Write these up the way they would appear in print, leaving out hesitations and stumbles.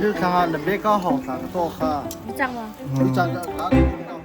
日他那边刚好三个多哈，你讲吗？你讲的哪里不到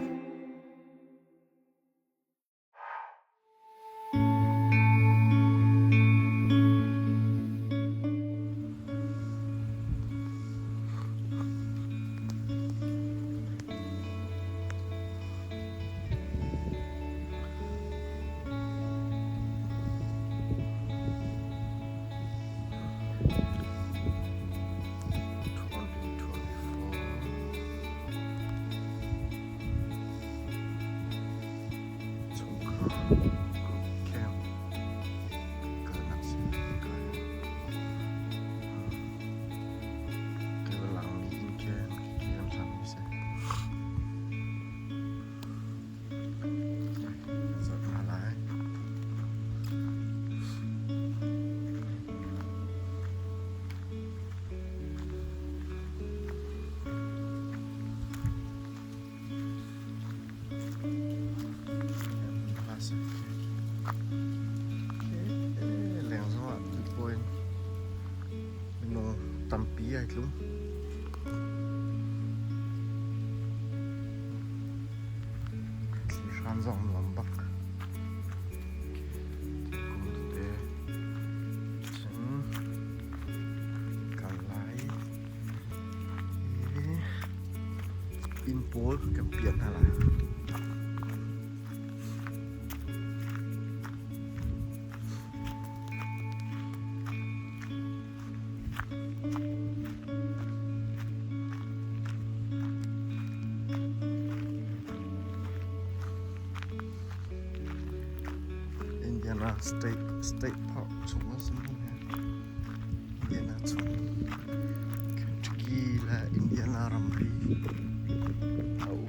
？Tampi ai luôn Shan dòng lắm bắc Cùng tế Chân Cả lái In pole Cầm biển hả lại State Park chúng nó xung quanh này Indiana chúng Kentucky là Indiana Ramri oh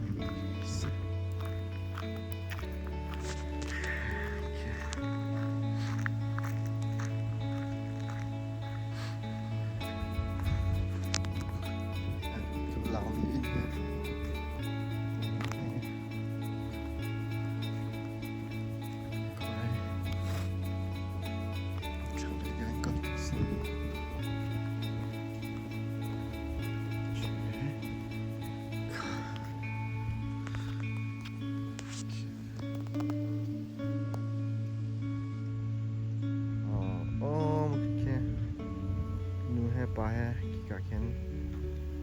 pa ha ka khen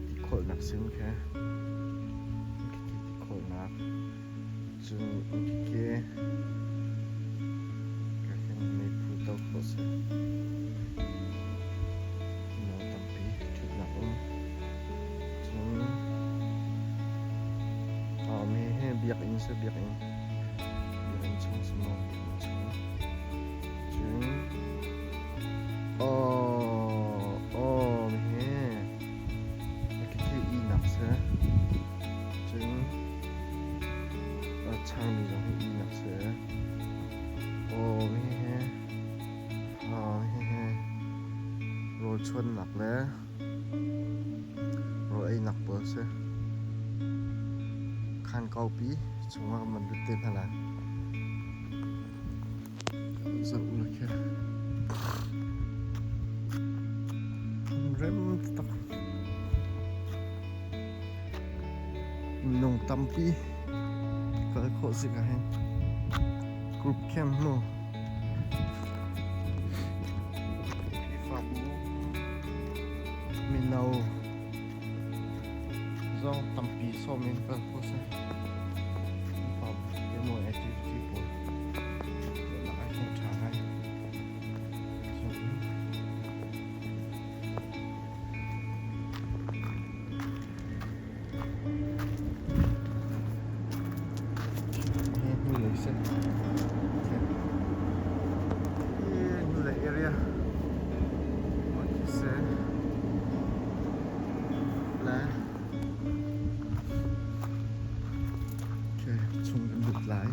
ti khol nak sim kha ti khol nak chung ke ka khen me phu to ko se no tampi chut nak chung me he biak in se biak in chung smo chung 창이 너무 이났어요. 오, rồi xuân nặc lẽ rồi ấy nặc bớt sẽ khăn cao bí chúng ta mình được tên là dẫu là kia rem tắc nông tâm bí cái khổ gì cả hen group camp no khi phạm mình nào do tâm bí so mình phải khổ gì phạm cái mùi activity của là ai không trả ngay area what you say là ok chung gần được lái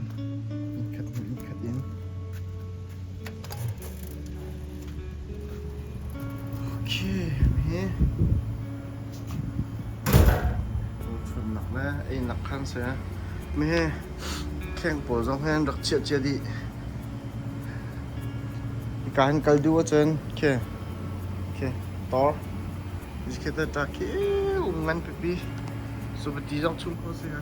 in cut in ok me phần nặng nè ai nặng khăn sẽ me khen bộ dòng hen đặc chia chia đi cái anh cần đua trên ok ok to Ich hätte da man pipi so mit dieser zum Kurs ja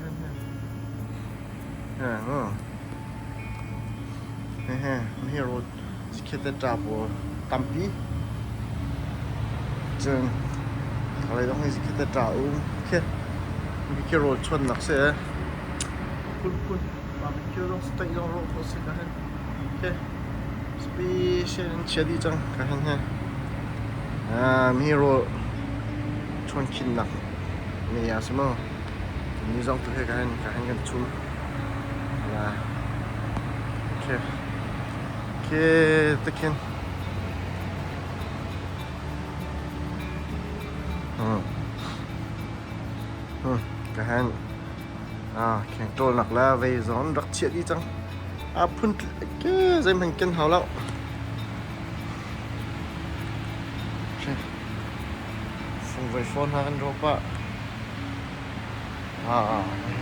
hier rot ich hätte da wo tampi jengอะไรต้องให้ich hätte da okayมีแค่รถชนหนักเสียคุณบาร์บีคิวต้องสเต็กต้องรถโคตรกันโอเคสเปเชียลเชียดีจังกันฮะมีรถชนขินหนักมีอะไรสิมั้งนี่ต้องตัวให้กันชุนนะโอเคตะเคียนกันแข่งโตหนักแล้วเวซอนรักเชียดีจังพุ่นเก๋ใจมันกินเขาแล้วส่งไวโฟนหากันรบอ่ะ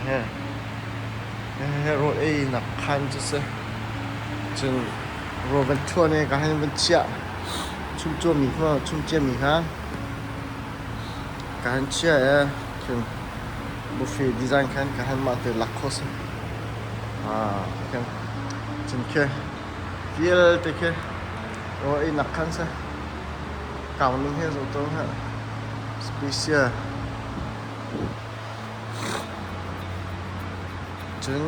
เฮ้รถไอ้หนักคันจะเสียจนรถบรรทุกเนี่ยก็ให้มันเชี่ยชุ่มจ้วมีข้าวชุ่มเจียมีฮะการเชี่ยคือบุฟเฟ่ดีไซน์กันให้มาถึงหลักโคสกันจนแค่เฟี้ยวแต่แค่รถไอ้หนักคันซะเก่าหนึ่งให้สุดตรงฮะสเปเชียลจน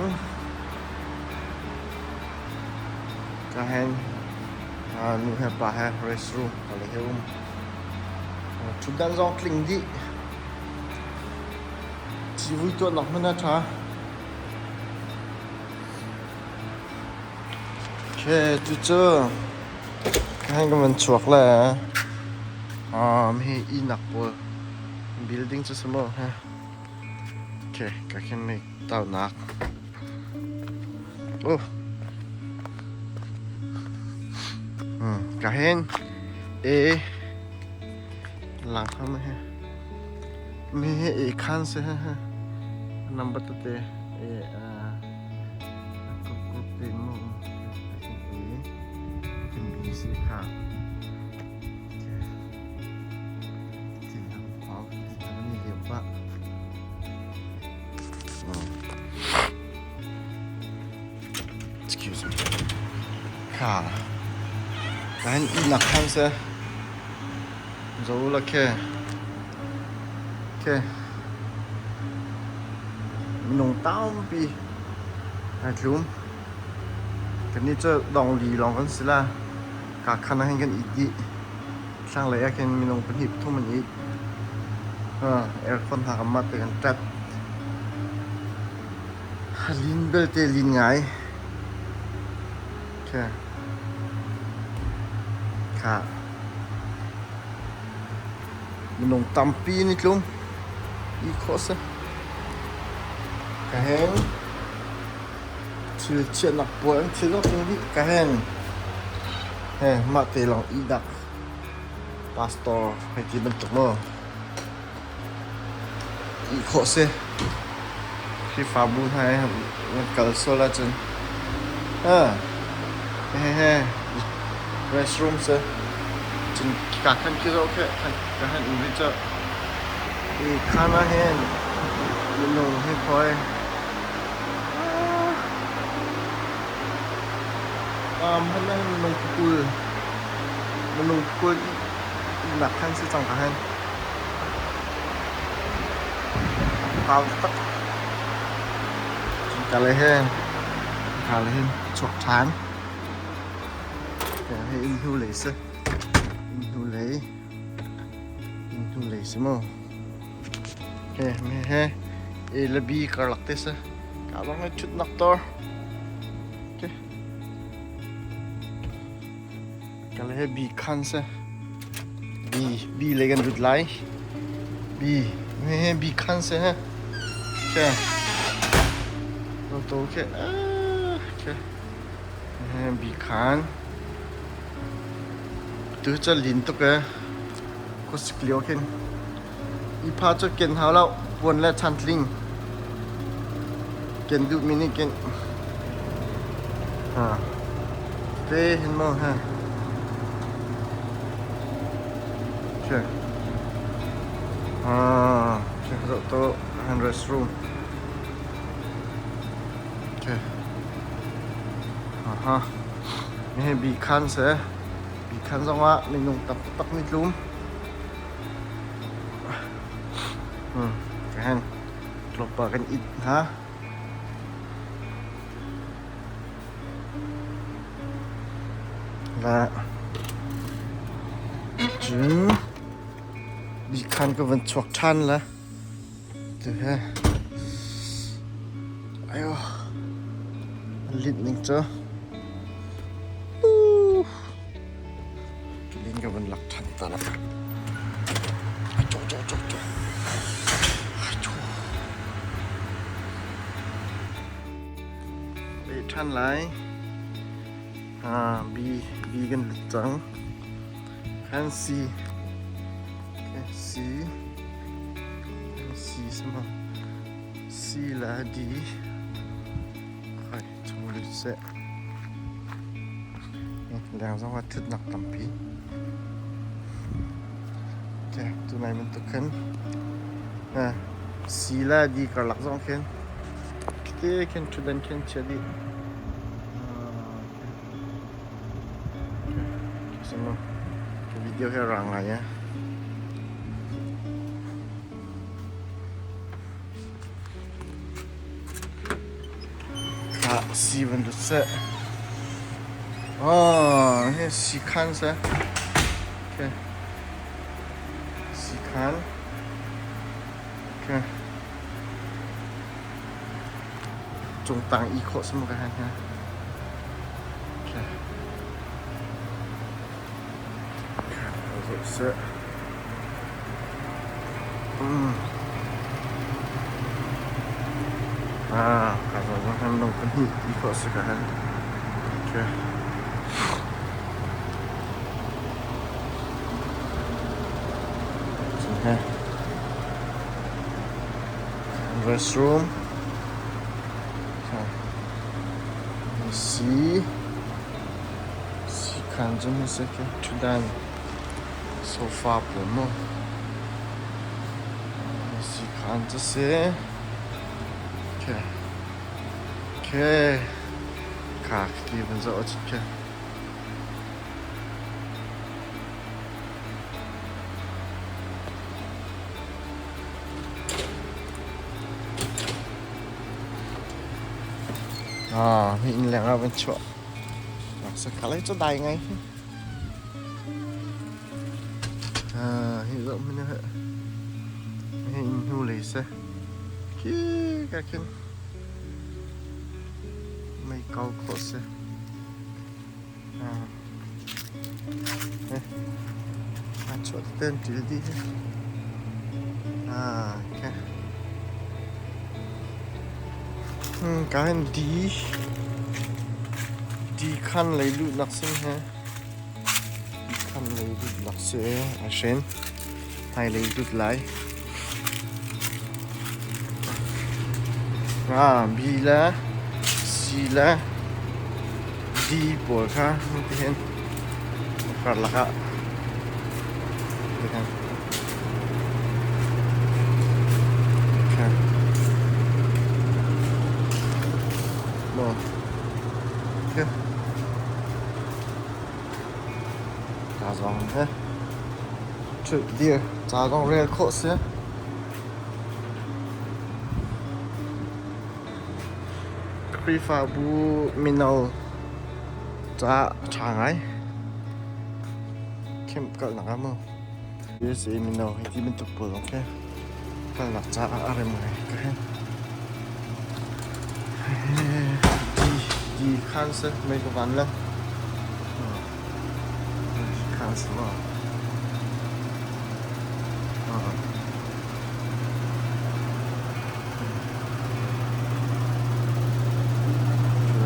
ก็ให้นู่นให้ป่าให้รีสอร์ทอะไรเงี้ยชุดดันซองคลิงดีชีวิตตัวหนักมันนะท่าแค่จุดเจอให้ก็มันชวกเลยมีอีหนักปวดบิลดิ้งจะสมอฮะโอเคก็แค่ไม่เต่าหนักโอ้ก็เห็นหลังเขาไม่ฮะไม่คันเสียฮะนับบัตรเตะก็เต็มมั้งเป็นบีสีขาวที่ทำเขามีเดียวปะexcuse me ค่ะการอีหนักคันเสียรู้ละแค่นงต้าปีไอ้ทุ่มกันนี้จะลองลีลองกันสิละกาคันให้กันอีกดีช่างเลยแค่มีนงเป็นหิบทุ่มมันอีกเอร์คนหากันมาเตือนจัดลินเบลเตลินไงแค่ค่ะมันนงตั้มปีนิดลุงอีกข้อสิกะเฮงชื่อเชียนหนักปวดชื่อต้องมีกะเฮงมาเตลองอีดักพาสตอร์ให้ที่บรรทุกมั้งอีกข้อสิที่ฟาบูให้มันเกิดโซลาร์จนrestroom สิจนกะคันคิดโอเคกะคันอินวิจอีข้านาเฮนมันลงให้พอยมันนั่งมันลงกุลหนักขั้นสิจังกะฮันพาวตักกะเลยเฮนฉกทางแต่ให้อินทูเลยสิอินทูเลยสิมั้งไม่ให้ละบีกระลักเตสกาลองให้ชุดนักต่อกาเลยให้บีคันซะบีเลยกันดุดไลบีไม่ให้บีคันซะฮะแค่โตแค่ให้บีคันตัวจะลิ้นตัวแกก็สกลีโอเคนอีพาจะเกินเท้าแล้ววนและชันลิงเกินดูมินิเกินเต้เห็นมั้งฮะโอเค Okay, to and restroom. Okay. Ini bikan saya. Bikan sama minum tak minum. Kan. Lupakan it ha. Là chứ bikan có vẫn chuột chăn là từ ha. Ayo. Lít ninh cho. Lít có vẫn lạc chăn ta là. Để chăn lại. Bi gần lịch trắng. Khăn xì. Xì xem nào. Xì là đi. Trong lịch sẽ đang ra hoa thức nặng tầm phí. Ok, tụi này mình tự khấn. Xì là đi cả lạc dòng khen. Cái khen chủ đơn khen chia đi. Xem nào. Cái video here ràng lại nhé. Si vẫn được sẽ. Thế si khăn sẽ. Ok. Si khăn. Ok. Trung tăng y khổ xem một cái ha. Ok. Rồi sẽ. Kalau orang nong pergi ikut sekarang. Okay. Sini. Restroom. Si kan jom sekali tudan sofa pun mo. Si kan tu se. Okay. Okay. Kak, die ben zo oczkę. Hình lẽ bên chỗ. Sẽ khá lấy cho đầy ngay. Hình rộng bên nữa. Hình hưu lấy xe. Kìa, các kênh. Mấy câu khổ xe. Chỗ tên chỉ đi. Ok. Cá hình đi khăn lấy lụt lạc sinh ha. Đi khăn lấy lụt lạc sẽ sen. Hay lấy lụt lại. Bi là si là đi bộ khá như thế phải là khá giá dòng hết chữ địa giá dòng rẻ khổ xế khi phá bù minol giá chẳng ấy kem cỡ nặng không bây giờ minol thì mình tục bù ok cỡ nặng giá ở đây mọi người đi khăn sẽ mấy cái ván lên đi khăn sẽ vào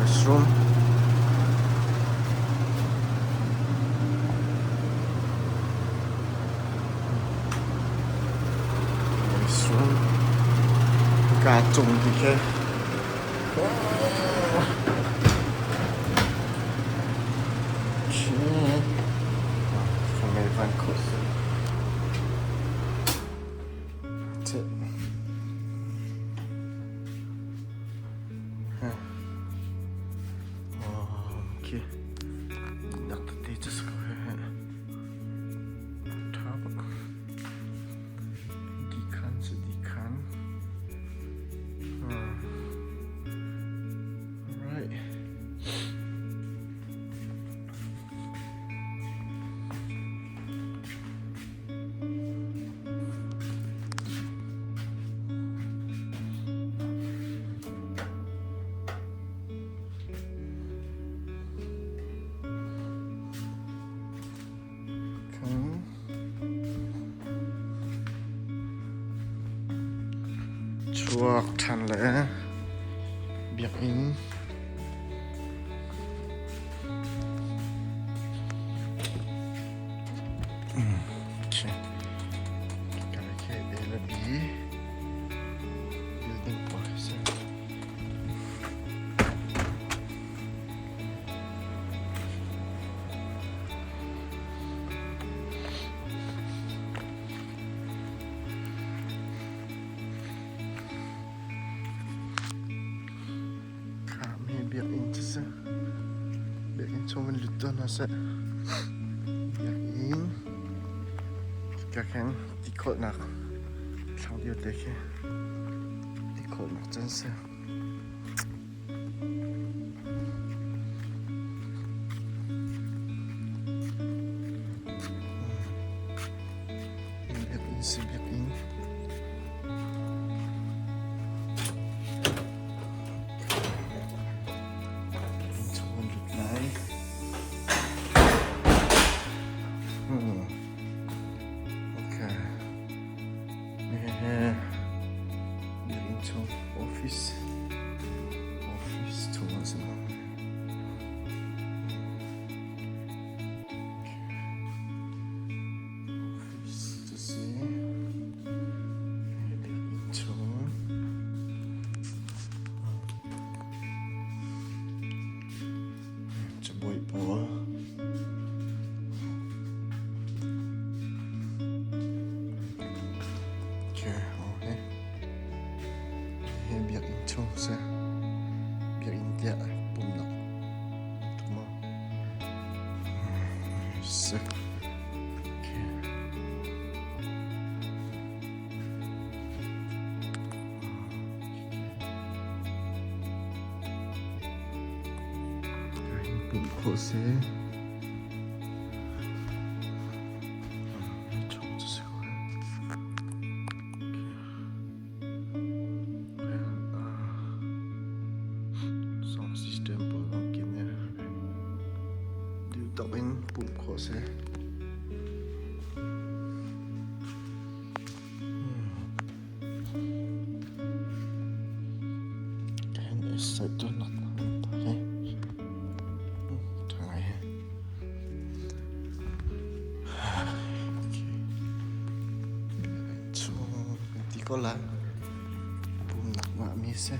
restroom cả trùng thì kia Lok Chan Le Biak In Okay. Cái A là B building office Kami biak in chứ biak in cho mình lụt nó sẽ biak in các anh đi khởi nạc thằng điều đấy kia đi khởi nạc chân sẽ biak in sẽ biak in cho mình lụt lại Okay. Biak in cho office cho mình sẽ làm office to see biak in cho bụi bùa Okay. Biak in cho sẽ biak in dia bùm nọc đúng không? Sẽ bùm khổ sẽ system på noen du tar inn bomkrosset den er søt og natten tar jeg så de går la bom nak mak mise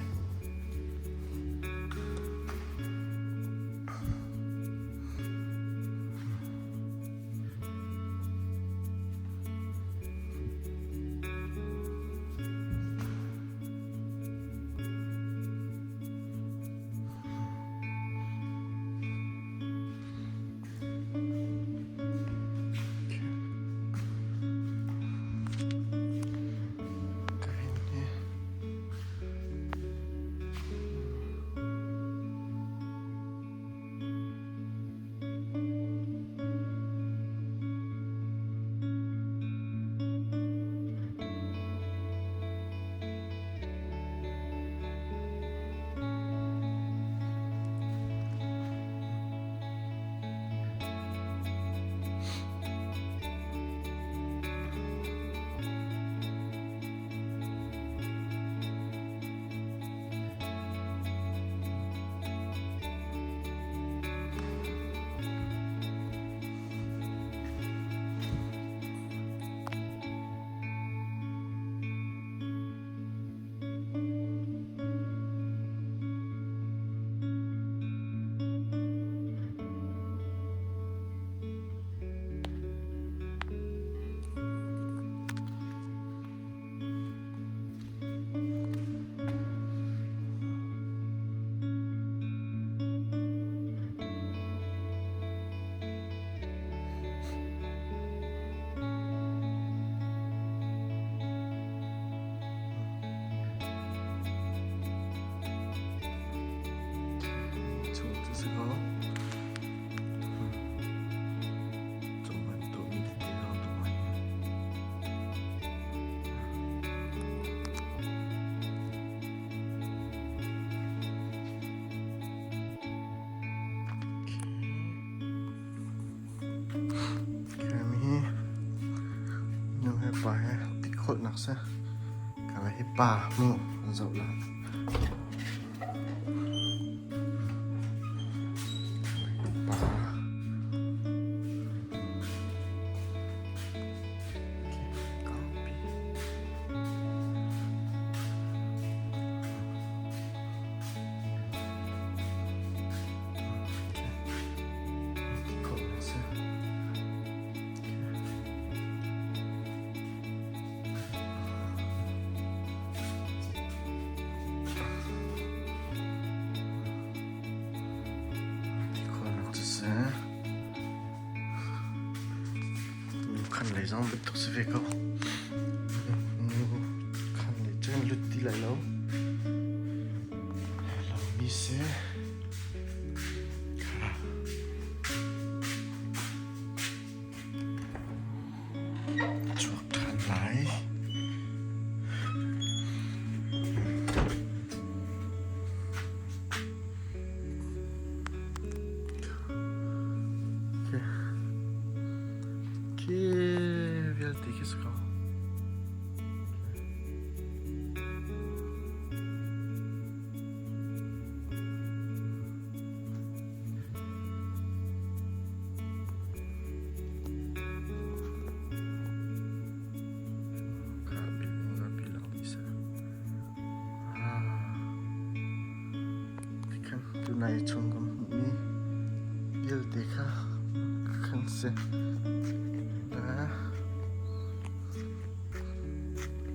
phải tích hội nặc sẽ cả là hết bà mu dậu là bà khăn lấy rong bứt tóc về câu khăn lấy chân lướt đi lại lâu lâu mi sẽ chuột khăn lái wielkie kisko. Bilang bisa. Kan tunai chungam ni bil dekha kan se.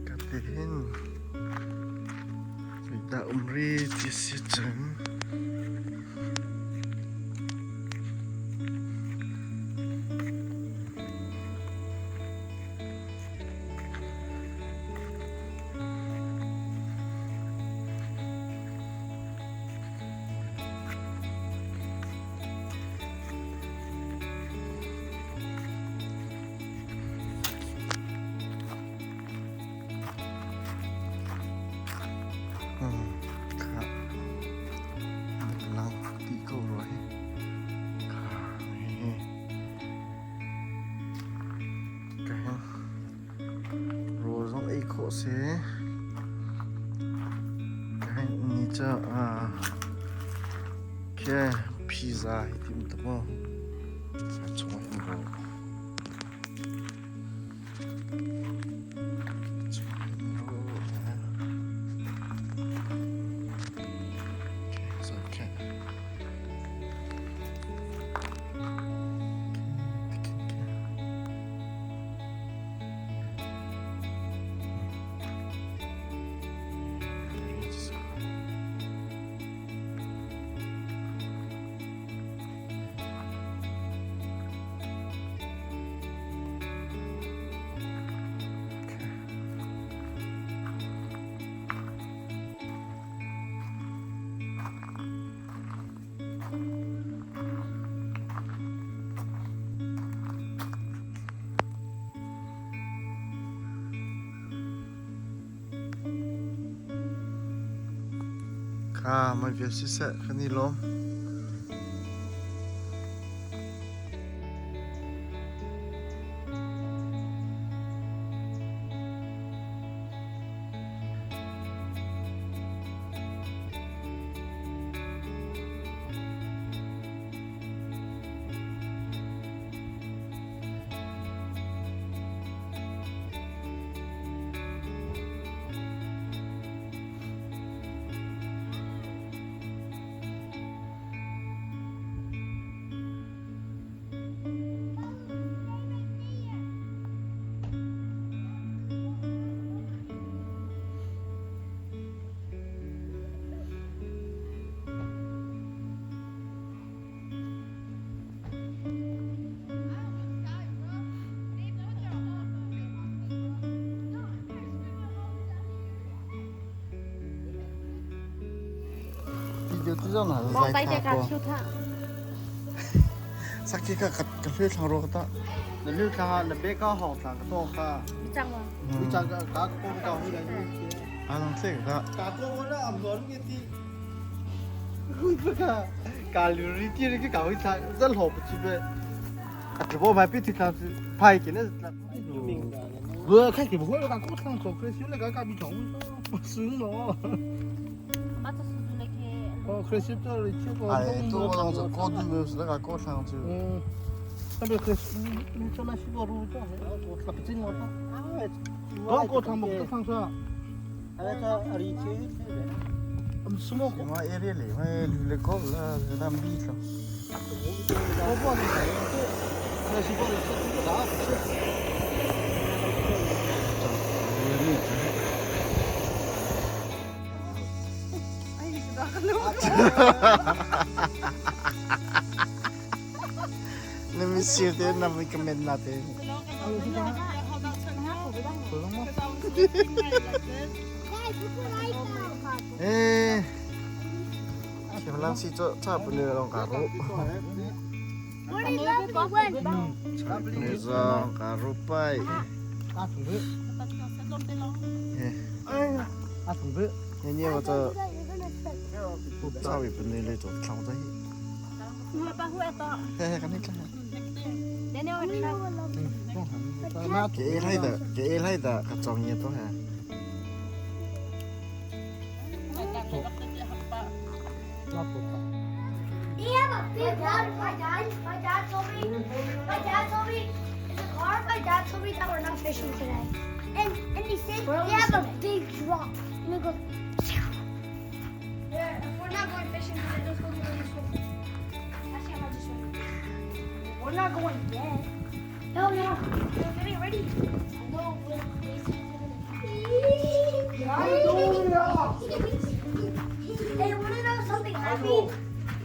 Katin kita umri disijeng khổ xế cái ní cho cái pizza thì tìm tập không trong em rồi mà việc sẽ cái gì lắm điều tí do là Bong dài tay khá quá siêu thạ. sắc kia cả cà phê thằng rồi ta nó lưu khá nó bé có học là cái to khá Đi chăng mà. bây giờ cả con cầu như này à nó thế cả cả con nó ẩm rồi cái gì không cả cả lưu đi chơi cái cầu thì rất hộp chứ bé cả chỗ bao mai biết thì làm phải cái này là mình vừa khách thì vừa gọi càng cốt thằng số cái xíu này cái bị trống sướng nó cái xíu cho lại chưa có 또 거기서 꼬드면서 내가 꼬상지. tapi cái cho nó xíu rồi cho tapi chín nó có cô thằng một cái thằng sao semua kok 뭐 에리리 뭐 레콜라 그다음 비트. có bao nhiêu cái xíu rồi sẽ đã Let me see if they never recommend nothing. Eh, siapa sih cok bener orang karo. Bener orang karo pai. Ini apa sao bị vấn đề lên chỗ thằng đấy cái này cái này đã cái trong nhà tôi hả have a big one. My dad told me in the car. My dad told me that we're not fishing today, and he said they have a big drop. And we go. Yeah, if we're not going fishing today, let's go get ready to swim. Actually, I'm not just swimming. We're not going yet. No, we're getting ready. No, Hey, want to know something happy?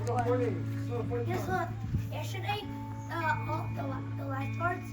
Guess what? Yesterday, the lifeguards